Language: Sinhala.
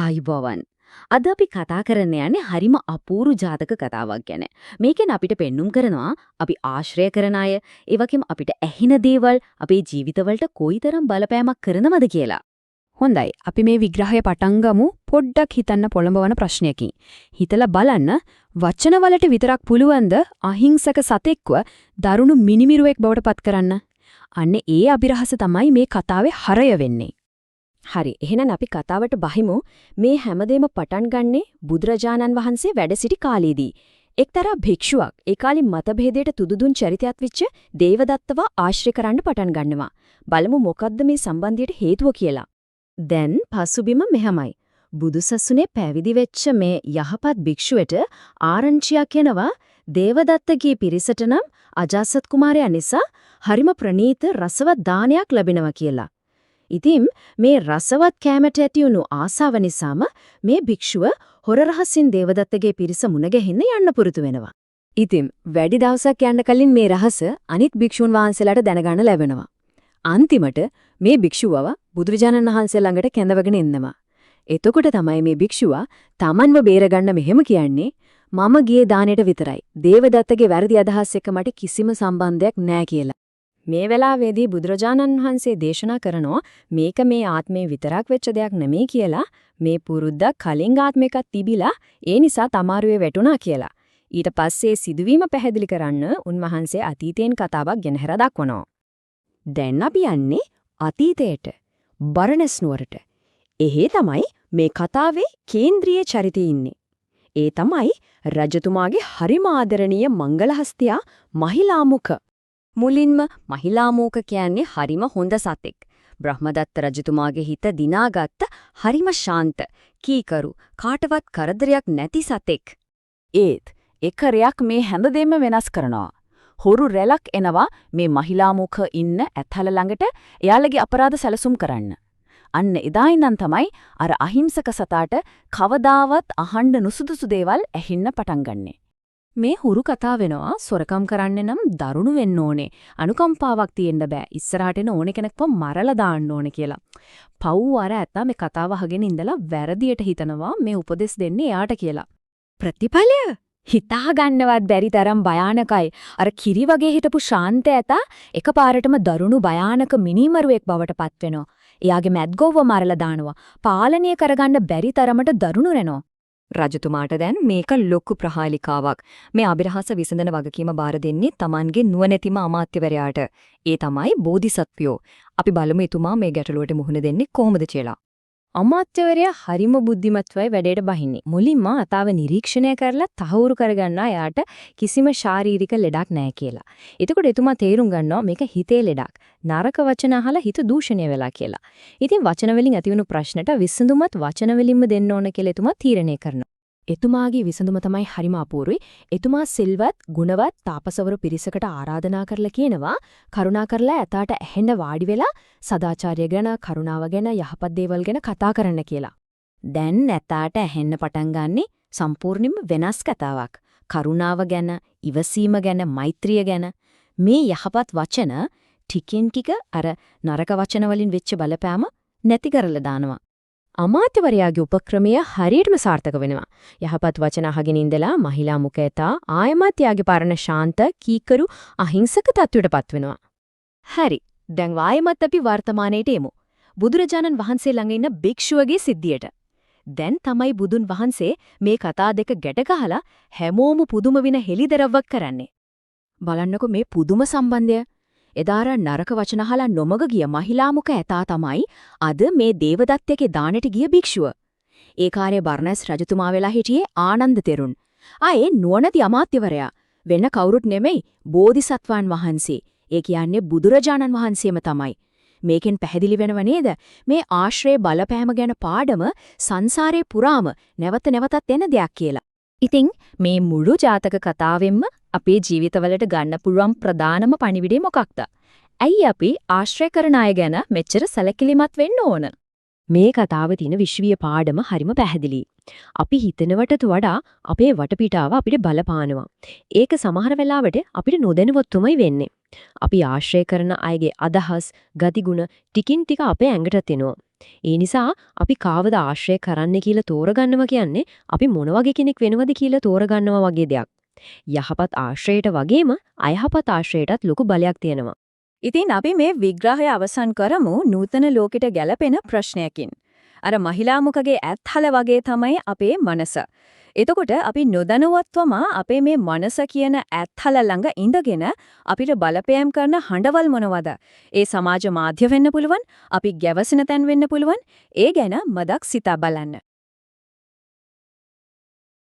ආයුබෝවන්. අද අපි කතා කරන්න යන්නේ හරිම අපූර්ව ජාතක කතාවක් ගැන. මේකෙන් අපිට පෙන්눔 කරනවා අපි ආශ්‍රය කරන අය, ඒ වගේම අපිට ඇහෙන දේවල් අපේ ජීවිතවලට කොයිතරම් බලපෑමක් කරනවද කියලා. හොඳයි. අපි මේ විග්‍රහය පටන් ගමු පොඩ්ඩක් හිතන්න පොළඹවන ප්‍රශ්නයකින්. හිතලා බලන්න වචනවලට විතරක් පුළුවන්ද අහිංසක සතෙක්ව දරුණු මිනිමිරුවෙක් බවට පත් කරන්න? අන්න ඒ අභිරහස තමයි මේ කතාවේ හරය වෙන්නේ. හරි. එහෙනම් අපි කතාවට බහිමු. මේ හැමදේම පටන් ගන්නේ බුදුරජාණන් වහන්සේ වැඩ සිටි කාලයේදී. එක්තරා භික්ෂුවක් ඒ කාලේ මතභේදයට තුදුදුන් චරිතයක් වෙච්ච දේවදත්තව ආශ්‍රය කරන්න පටන් ගන්නවා. බලමු මොකද්ද මේ සම්බන්ධයට හේතුව කියලා. දැන් පසුබිම මෙහෙමයි. බුදුසසුනේ පැවිදි වෙච්ච මේ යහපත් භික්ෂුවට ආරංචියක් එනවා දේවදත්තගේ පිරිසට නම් අජාසත් කුමාරයා නිසා හරිම ප්‍රණීත රසවත් දානයක් ලැබෙනවා කියලා. ඉතින් මේ රසවත් කැමට ඇතිවුණු ආසාව නිසාම මේ භික්ෂුව හොර රහසින් දේවදත්තගේ පිරිස මුණ ගැහෙන්න යන්න පුරුදු වෙනවා. ඉතින් වැඩි දවසක් යන්න කලින් මේ රහස අනිත් භික්ෂුන් වහන්සේලාට දැනගන්න ලැබෙනවා. අන්තිමට මේ භික්ෂුවව බුදුරජාණන් වහන්සේ ළඟට කැඳවගෙන එන්නවා. එතකොට තමයි මේ භික්ෂුව තමන්ව බේරගන්න මෙහෙම කියන්නේ මම ගියේ දානෙට විතරයි. දේවදත්තගේ වැරදි අදහස් එක්ක මට කිසිම සම්බන්ධයක් නැහැ කියලා. මේ වෙලාවේදී බුදුරජාණන් වහන්සේ දේශනා කරනවා මේක මේ ආත්මේ විතරක් වෙච්ච දෙයක් නෙමෙයි කියලා, මේ පුරුද්ද කලින් ආත්මයක තිබිලා ඒ නිසා තමාරුවේ වැටුණා කියලා. ඊට පස්සේ සිදුවීම පැහැදිලි කරන්න උන්වහන්සේ අතීතයෙන් කතාවක් ගෙනහැර දක්වනවා. දැන් අපි යන්නේ අතීතයට, බරණැස් නුවරට. එහේ තමයි මේ කතාවේ කේන්ද්‍රීය චරිතය ඉන්නේ. ඒ තමයි රජතුමාගේ හරිම ආදරණීය මංගලහස්තියා මහිලාමුඛ. මුලින්ම මහිලාමෝක කියන්නේ හරිම හොඳ සතෙක්. බ්‍රහ්මදත්ත රජතුමාගේ හිත දිනාගත්ත හරිම ශාන්ත, කීකරු, කාටවත් කරදරයක් නැති සතෙක්. ඒත් එකරයක් මේ හැමදේම වෙනස් කරනවා. හොරු රැලක් එනවා මේ මහිලාමුඛ ඉන්න ඇතල ළඟට එයාලගේ අපරාධ සැලසුම් කරන්න. අන්න එදා ඉඳන් තමයි අර අහිංසක සතාට කවදාවත් අහන්න නුසුදුසු දේවල් ඇහින්න පටන් ගන්නෙ. මේ හුරු කතා වෙනවා සොරකම් කරන්න නම් දරුණු වෙන්න ඕනේ. අනුකම්පාවක් තියෙන්න බෑ. ඉස්සරහට එන ඕනේ කෙනෙක්ව මරලා දාන්න ඕනේ කියලා. පව් අර ඇත්තා මේ කතාව අහගෙන ඉඳලා වැරදියට හිතනවා මේ උපදෙස් දෙන්නේ එයාට කියලා. ප්‍රතිඵලය හිතා ගන්නවත් බැරි තරම් භයානකයි. අර කිරි වගේ හිටපු ශාන්ත ඇතා එකපාරටම දරුණු භයානක මිනිමරුවෙක් බවට පත් වෙනවා. එයාගේ මැද්ගොව්ව මරලා දානවා. පාලනය කරගන්න බැරි තරමට දරුණු වෙනවා. රජතුමාට දැන් මේක ලොකු ප්‍රහාලිකාවක්. මේ අභිරහස විසඳන වගකීම බාර දෙන්නේ Tamanගේ නුවණැතිම අමාත්‍යවරයාට. ඒ තමයි බෝධිසත්වයෝ. අපි බලමු එතුමා මේ ගැටලුවට මුහුණ දෙන්නේ කොහොමද කියලා. අමාත්‍යවරයා හරිම බුද්ධිමත්වයි වැඩේට බහින්නේ. මුලින්ම අතාව නිරීක්ෂණය කරලා තහවුරු කරගන්නවා එයාට කිසිම ශාරීරික ලෙඩක් නැහැ කියලා. එතකොට එතුමා තේරුම් ගන්නවා මේක හිතේ ලෙඩක්. නරක වචන අහලා හිත දූෂණය වෙලා කියලා. ඉතින් වචන වලින් ඇතිවුණු ප්‍රශ්නට විසඳුමත් වචන වලින්ම දෙන්න ඕන කියලා එතුමා තීරණය කරනවා. එතුමාගේ විසඳුම තමයි හරිම අපූර්වයි. එතුමා සිල්වත්, ගුණවත් තාපසවරු පිරිසකට ආරාධනා කරලා කියනවා කරුණා කරලා ඇතාට ඇහෙන්න වාඩි වෙලා සදාචාරය ගැන, කරුණාව ගැන, යහපත් දේවල් ගැන කතා කරන්න කියලා. දැන් ඇතාට ඇහෙන්න පටන් ගන්නෙ සම්පූර්ණයෙන්ම වෙනස් කතාවක්. කරුණාව ගැන, ඉවසීම ගැන, මෛත්‍රිය ගැන. මේ යහපත් වචන ටිකෙන් ටික අර නරක වචන වලින් වෙච්ච බලපෑම නැති කරලා දානවා. අමාත්‍යවරයාගේ උපක්‍රමය හරියටම සාර්ථක වෙනවා. යහපත් වචන අහගෙන ඉඳලා මහිලා මුඛයතා ආයමත් යාගේ පරණ ශාන්ත, කීකරු, අහිංසක තත්ත්වයටපත් වෙනවා. හරි. දැන් වායමත් අපි වර්තමානයේට එමු. බුදුරජාණන් වහන්සේ ළඟ ඉන්න භික්ෂුවගේ සිද්ධියට. දැන් තමයි බුදුන් වහන්සේ මේ කතා දෙක ගැට ගහලා හැමෝම පුදුම වින හෙලිදරව්වක් කරන්නේ. බලන්නකො මේ පුදුම සම්බන්ධය. එදාර නරක වචන අහලා නොමග ගිය මහිලාමුඛ ඇතා තමයි අද මේ දේවදත්තගේ දානෙට ගිය භික්ෂුව. ඒ කාර්ය බර්ණස් රජතුමා වෙලා හිටියේ ආනන්ද තෙරුන්. ආයේ නුවණති අමාත්‍යවරයා වෙන කවුරුත් නෙමෙයි බෝධිසත්වයන් වහන්සේ. ඒ කියන්නේ බුදුරජාණන් වහන්සේම තමයි. මේකෙන් පැහැදිලි වෙනව නේද මේ ආශ්‍රය බලපෑම ගැන පාඩම සංසාරේ පුරාම නැවත නැවතත් එන දෙයක් කියලා. ඉතින් මේ මුළු ජාතක කතාවෙන්ම අපේ ජීවිතවලට ගන්න පුළුවන් ප්‍රධානම පණිවිඩය මොකක්ද? ඇයි අපි ආශ්‍රය කරන අය ගැන මෙච්චර සැලකිලිමත් වෙන්න ඕන? මේ කතාවේ තියෙන විශ්වීය පාඩම හරිම පැහැදිලි. අපි හිතනවටත් වඩා අපේ වටපිටාව අපිට බලපානවා. ඒක සමහර වෙලාවට අපිට නොදැනුවත්වමයි වෙන්නේ. අපි ආශ්‍රය කරන අයගේ අදහස්, ගතිගුණ ටිකින් ටික අපේ ඇඟට එනවා. ඒ නිසා අපි කාවද ආශ්‍රය කරන්න කියලා තෝරගන්නවා කියන්නේ අපි මොන වගේ කෙනෙක් වෙනවද කියලා තෝරගන්නවා වගේ දෙයක්. යහපත් ආශ්‍රයයට වගේම අයහපත් ආශ්‍රයයටත් ලොකු බලයක් තියෙනවා. ඉතින් අපි මේ විග්‍රහය අවසන් කරමු නූතන ලෝකෙට ගැලපෙන ප්‍රශ්නයකින්. අර මහිලා මුඛගේ ඇත්හල වගේ තමයි අපේ මනස. එතකොට අපි නොදැනුවත්වම අපේ මේ මනස කියන ඇත්හල ළඟ ඉඳගෙන අපිට බලපෑම් කරන හඬවල් මොනවද? ඒ සමාජ මාධ්‍ය වෙන්න පුළුවන්, අපි ගැවසෙන තැන් වෙන්න පුළුවන්. ඒ ගැන මදක් සිතා බලන්න.